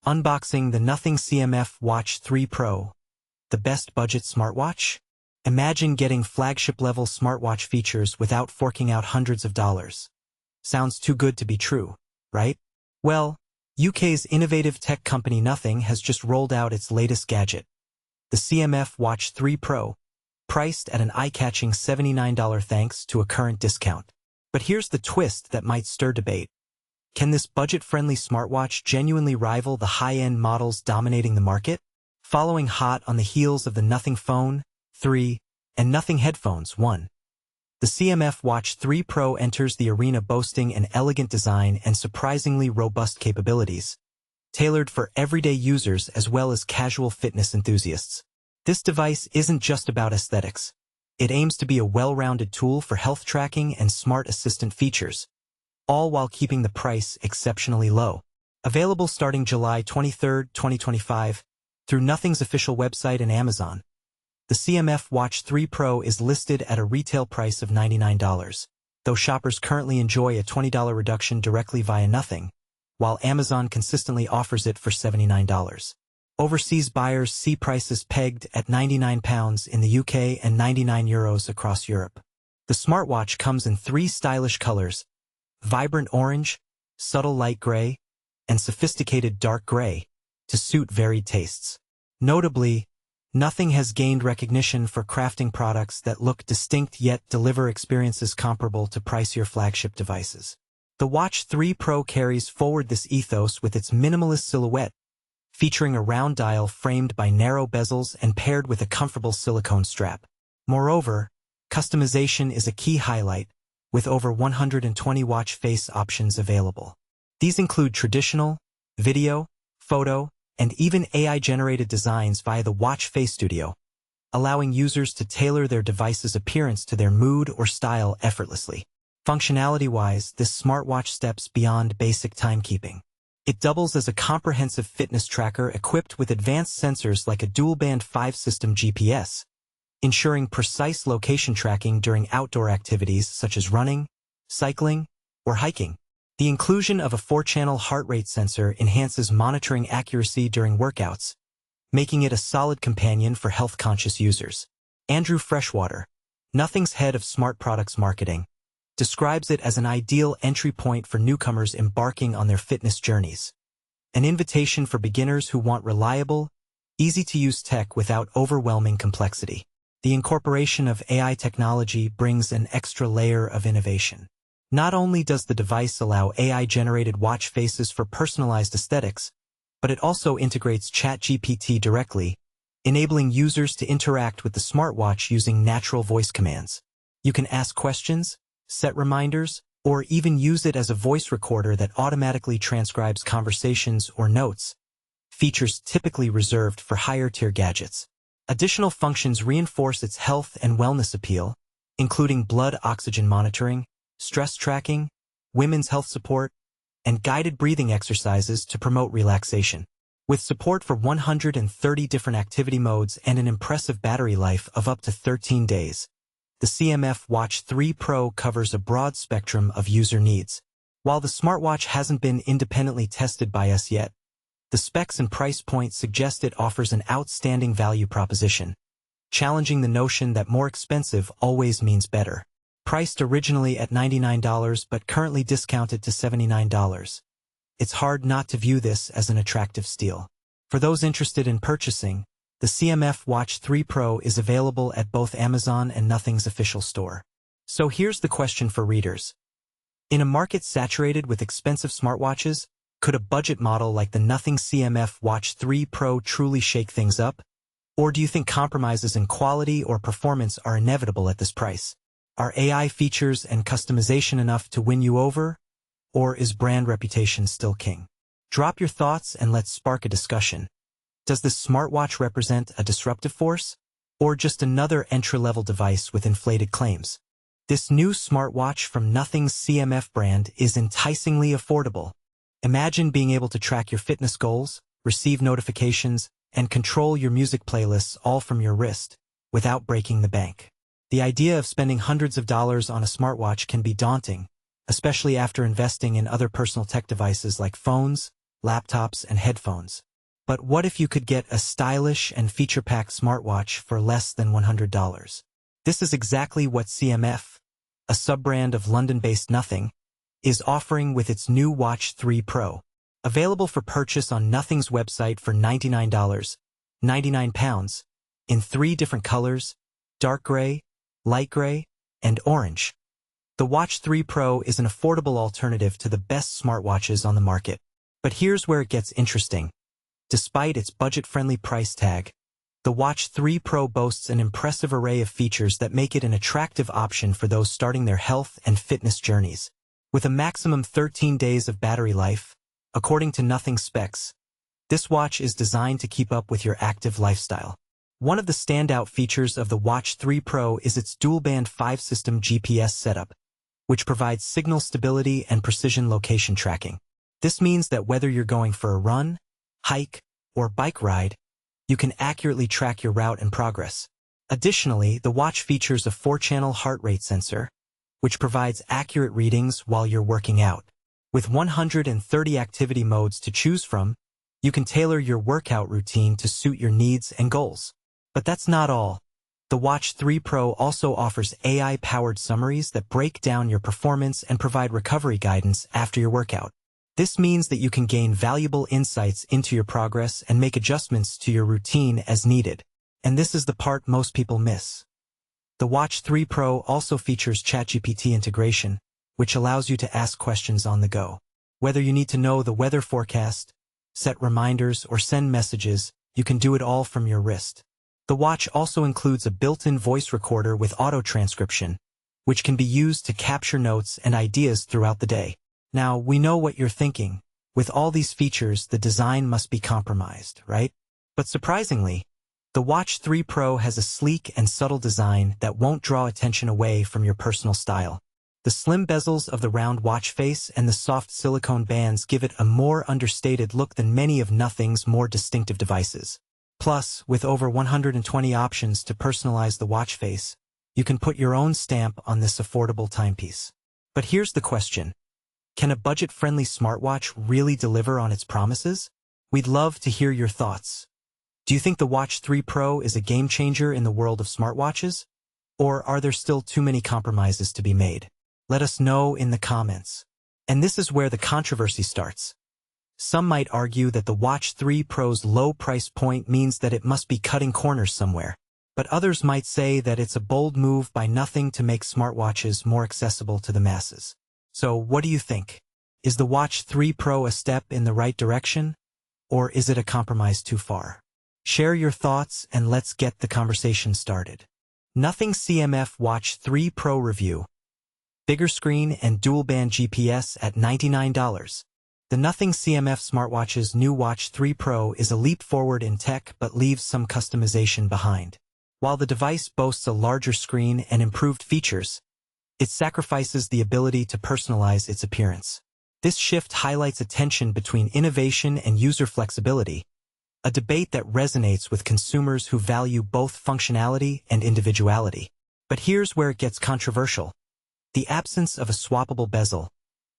Unboxing the Nothing CMF Watch 3 Pro. The best budget smartwatch? Imagine getting flagship-level smartwatch features without forking out hundreds of dollars. Sounds too good to be true, right? Well, UK's innovative tech company Nothing has just rolled out its latest gadget, the CMF Watch 3 Pro, priced at an eye-catching $79 thanks to a current discount. But here's the twist that might stir debate. Can this budget-friendly smartwatch genuinely rival the high-end models dominating the market? Following hot on the heels of the Nothing Phone 3 and Nothing Headphones 1. The CMF Watch 3 Pro enters the arena boasting an elegant design and surprisingly robust capabilities, tailored for everyday users as well as casual fitness enthusiasts. This device isn't just about aesthetics. It aims to be a well-rounded tool for health tracking and smart assistant features, all while keeping the price exceptionally low. Available starting July 23, 2025, through Nothing's official website and Amazon. The CMF Watch 3 Pro is listed at a retail price of $99, though shoppers currently enjoy a $20 reduction directly via Nothing, while Amazon consistently offers it for $79. Overseas buyers see prices pegged at £99 in the UK and €99 across Europe. The smartwatch comes in 3 stylish colors: vibrant orange, subtle light gray, and sophisticated dark gray, to suit varied tastes. Notably, Nothing has gained recognition for crafting products that look distinct yet deliver experiences comparable to pricier flagship devices. The Watch 3 Pro carries forward this ethos with its minimalist silhouette, featuring a round dial framed by narrow bezels and paired with a comfortable silicone strap. Moreover, customization is a key highlight, with over 120 watch face options available. These include traditional, video, photo, and even AI-generated designs via the Watch Face Studio, allowing users to tailor their device's appearance to their mood or style effortlessly. Functionality-wise, this smartwatch steps beyond basic timekeeping. It doubles as a comprehensive fitness tracker equipped with advanced sensors like a dual-band 5-system GPS, ensuring precise location tracking during outdoor activities such as running, cycling, or hiking. The inclusion of a 4-channel heart rate sensor enhances monitoring accuracy during workouts, making it a solid companion for health-conscious users. Andrew Freshwater, Nothing's head of smart products marketing, describes it as an ideal entry point for newcomers embarking on their fitness journeys. An invitation for beginners who want reliable, easy-to-use tech without overwhelming complexity. The incorporation of AI technology brings an extra layer of innovation. Not only does the device allow AI-generated watch faces for personalized aesthetics, but it also integrates ChatGPT directly, enabling users to interact with the smartwatch using natural voice commands. You can ask questions, set reminders, or even use it as a voice recorder that automatically transcribes conversations or notes, features typically reserved for higher-tier gadgets. Additional functions reinforce its health and wellness appeal, including blood oxygen monitoring, stress tracking, women's health support, and guided breathing exercises to promote relaxation. With support for 130 different activity modes and an impressive battery life of up to 13 days, the CMF Watch 3 Pro covers a broad spectrum of user needs. While the smartwatch hasn't been independently tested by us yet, the specs and price point suggest it offers an outstanding value proposition, challenging the notion that more expensive always means better. Priced originally at $99 but currently discounted to $79. It's hard not to view this as an attractive steal. For those interested in purchasing, the CMF Watch 3 Pro is available at both Amazon and Nothing's official store. So here's the question for readers. In a market saturated with expensive smartwatches, could a budget model like the Nothing CMF Watch 3 Pro truly shake things up? Or do you think compromises in quality or performance are inevitable at this price? Are AI features and customization enough to win you over? Or is brand reputation still king? Drop your thoughts and let's spark a discussion. Does this smartwatch represent a disruptive force? Or just another entry-level device with inflated claims? This new smartwatch from Nothing's CMF brand is enticingly affordable. Imagine being able to track your fitness goals, receive notifications, and control your music playlists all from your wrist, without breaking the bank. The idea of spending hundreds of dollars on a smartwatch can be daunting, especially after investing in other personal tech devices like phones, laptops, and headphones. But what if you could get a stylish and feature-packed smartwatch for less than $100? This is exactly what CMF, a sub-brand of London-based Nothing, is offering with its new Watch 3 Pro. Available for purchase on Nothing's website for £99.99 in 3 different colors: dark gray, light gray, and orange. The Watch 3 Pro is an affordable alternative to the best smartwatches on the market. But here's where it gets interesting. Despite its budget-friendly price tag, the Watch 3 Pro boasts an impressive array of features that make it an attractive option for those starting their health and fitness journeys. With a maximum 13 days of battery life, according to Nothing specs, this watch is designed to keep up with your active lifestyle. One of the standout features of the Watch 3 Pro is its dual-band 5-system GPS setup, which provides signal stability and precision location tracking. This means that whether you're going for a run, hike, or bike ride, you can accurately track your route and progress. Additionally, the watch features a 4-channel heart rate sensor, which provides accurate readings while you're working out. With 130 activity modes to choose from, you can tailor your workout routine to suit your needs and goals. But that's not all. The Watch 3 Pro also offers AI-powered summaries that break down your performance and provide recovery guidance after your workout. This means that you can gain valuable insights into your progress and make adjustments to your routine as needed. And this is the part most people miss. The Watch 3 Pro also features ChatGPT integration, which allows you to ask questions on the go. Whether you need to know the weather forecast, set reminders, or send messages, you can do it all from your wrist. The watch also includes a built-in voice recorder with auto-transcription, which can be used to capture notes and ideas throughout the day. Now, we know what you're thinking. With all these features, the design must be compromised, right? But surprisingly, the Watch 3 Pro has a sleek and subtle design that won't draw attention away from your personal style. The slim bezels of the round watch face and the soft silicone bands give it a more understated look than many of Nothing's more distinctive devices. Plus, with over 120 options to personalize the watch face, you can put your own stamp on this affordable timepiece. But here's the question. Can a budget-friendly smartwatch really deliver on its promises? We'd love to hear your thoughts. Do you think the Watch 3 Pro is a game-changer in the world of smartwatches? Or are there still too many compromises to be made? Let us know in the comments. And this is where the controversy starts. Some might argue that the Watch 3 Pro's low price point means that it must be cutting corners somewhere. But others might say that it's a bold move by Nothing to make smartwatches more accessible to the masses. So, what do you think? Is the Watch 3 Pro a step in the right direction? Or is it a compromise too far? Share your thoughts and let's get the conversation started. Nothing CMF Watch 3 Pro Review. Bigger screen and dual-band GPS at $99. The Nothing CMF smartwatch's new Watch 3 Pro is a leap forward in tech but leaves some customization behind. While the device boasts a larger screen and improved features, it sacrifices the ability to personalize its appearance. This shift highlights a tension between innovation and user flexibility, a debate that resonates with consumers who value both functionality and individuality. But here's where it gets controversial. The absence of a swappable bezel,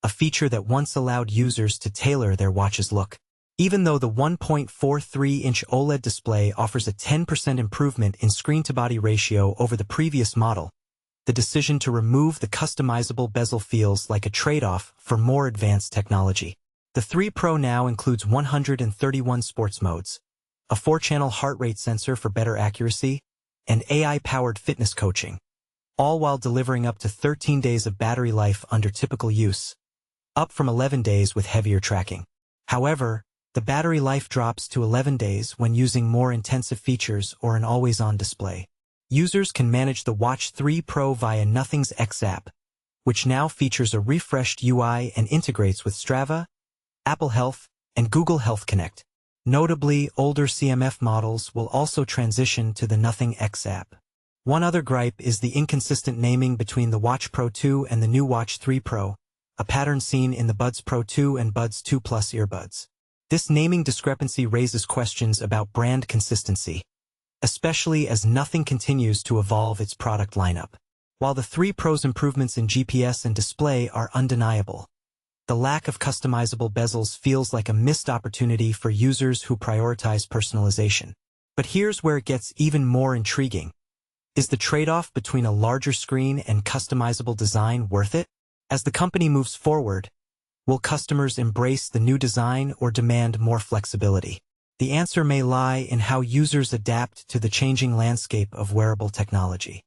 a feature that once allowed users to tailor their watch's look. Even though the 1.43-inch OLED display offers a 10% improvement in screen-to-body ratio over the previous model, the decision to remove the customizable bezel feels like a trade-off for more advanced technology. The 3 Pro now includes 131 sports modes, a 4-channel heart rate sensor for better accuracy, and AI-powered fitness coaching, all while delivering up to 13 days of battery life under typical use, up from 11 days with heavier tracking. However, the battery life drops to 11 days when using more intensive features or an always-on display. Users can manage the Watch 3 Pro via Nothing's X app, which now features a refreshed UI and integrates with Strava, Apple Health, and Google Health Connect. Notably, older CMF models will also transition to the Nothing X app. One other gripe is the inconsistent naming between the Watch Pro 2 and the new Watch 3 Pro, a pattern seen in the Buds Pro 2 and Buds 2 Plus earbuds. This naming discrepancy raises questions about brand consistency, especially as Nothing continues to evolve its product lineup. While the 3 Pro's improvements in GPS and display are undeniable, The lack of customizable bezels feels like a missed opportunity for users who prioritize personalization. But here's where it gets even more intriguing. Is the trade-off between a larger screen and customizable design worth it? As the company moves forward, will customers embrace the new design or demand more flexibility? The answer may lie in how users adapt to the changing landscape of wearable technology.